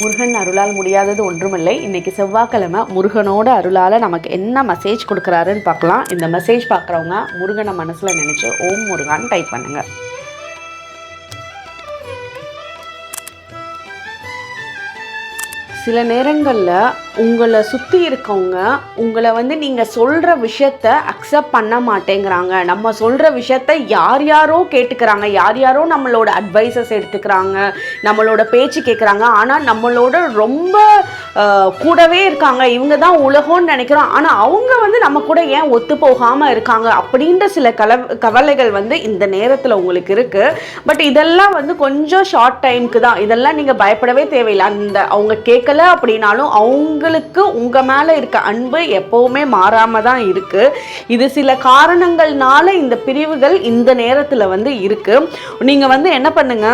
முருகன் அருளால் முடியாதது ஒன்றுமில்லை. இன்னைக்கு செவ்வாய்க்கிழமை முருகனோட அருளால் நமக்கு என்ன மெசேஜ் கொடுக்குறாருன்னு பார்க்கலாம். இந்த மெசேஜ் பார்க்குறவங்க முருகனை மனசில் நினச்சி ஓம் முருகான்னு டைப் பண்ணுங்கள். சில நேரங்களில் உங்களை சுற்றி இருக்கவங்க உங்களை நீங்கள் சொல்கிற விஷயத்த அக்செப்ட் பண்ண மாட்டேங்கிறாங்க. நம்ம சொல்கிற விஷயத்த யார் யாரோ கேட்டுக்கிறாங்க, யார் யாரோ நம்மளோட அட்வைசஸ் எடுத்துக்கிறாங்க, நம்மளோட பேச்சு கேட்குறாங்க. ஆனால் நம்மளோட ரொம்ப கூடவே இருக்காங்க, இவங்க தான் உலகம்னு நினைக்கிறோம். ஆனால் அவங்க நம்ம கூட ஏன் ஒத்து போகாமல் இருக்காங்க அப்படின்ற சில கவலைகள் இந்த நேரத்தில் உங்களுக்கு இருக்குது. பட் இதெல்லாம் கொஞ்சம் ஷார்ட் டைமுக்கு தான். இதெல்லாம் நீங்கள் பயப்படவே தேவையில்லை. அவங்க கேட்கல அப்படின்னாலும் அவங்களுக்கு உங்க மேல இருக்க அன்பு எப்பவுமே மாறாம தான் இருக்கு. இது சில காரணங்கள்னால இந்த பிரிவுகள் இந்த நேரத்துல இருக்கு. நீங்க என்ன பண்ணுங்க,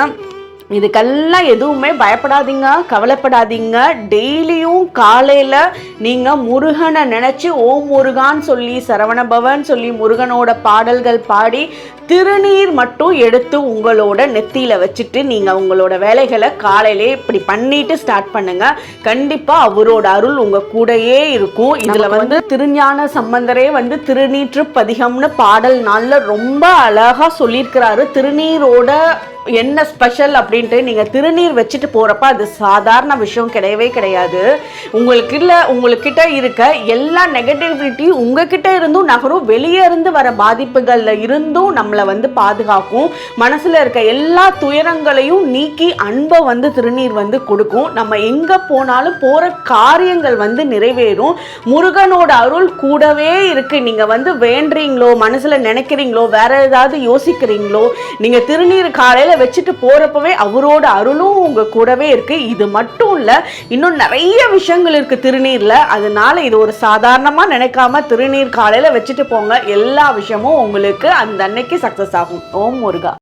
இதுக்கெல்லாம் எதுவுமே பயப்படாதீங்க, கவலைப்படாதீங்க. டெய்லியும் காலையில் நீங்கள் முருகனை நினச்சி ஓம் முருகான்னு சொல்லி சரவணபவன் சொல்லி முருகனோட பாடல்கள் பாடி திருநீர் மட்டும் எடுத்து உங்களோட நெத்தியில் வச்சுட்டு நீங்கள் உங்களோட வேலைகளை காலையிலே இப்படி பண்ணிட்டு ஸ்டார்ட் பண்ணுங்க. கண்டிப்பாக அவரோட அருள் உங்கள் கூடயே இருக்கும். இதில் திருஞான சம்பந்தரே திருநீற்று பதிகம்னு பாடல் நாளில் ரொம்ப அழகாக சொல்லியிருக்கிறாரு. திருநீரோட என்ன ஸ்பெஷல் அப்படின்ட்டு நீங்கள் திருநீர் வச்சுட்டு போகிறப்ப அது சாதாரண விஷயம் கிடையவே கிடையாது. உங்கள்கிட்ட இருக்க எல்லா நெகட்டிவிட்டியும் உங்ககிட்ட இருந்தும் நகரும், வெளியே இருந்து வர பாதிப்புகளில் இருந்தும் நம்மளை பாதுகாக்கும். மனசில் இருக்க எல்லா துயரங்களையும் நீக்கி அன்பை திருநீர் கொடுக்கும். நம்ம எங்கே போனாலும் போகிற காரியங்கள் நிறைவேறும். முருகனோட அருள் கூடவே இருக்கு. நீங்கள் வேண்டுறீங்களோ, மனசில் நினைக்கிறீங்களோ, வேற ஏதாவது யோசிக்கிறீங்களோ, நீங்கள் திருநீர் காலையில் வச்சுட்டு போறப்பவே அவரோட அருளும் உங்க கூடவே இருக்கு. இது மட்டும் இல்ல, இன்னும் நிறைய விஷயங்கள் இருக்கு திருநீர்ல. அதனால இது ஒரு சாதாரணமா நினைக்காம திருநீர் காலையில வச்சுட்டு போங்க. எல்லா விஷயமும் உங்களுக்கு அந்த அன்னைக்கு சக்சஸ் ஆகும். ஓம் முருகா.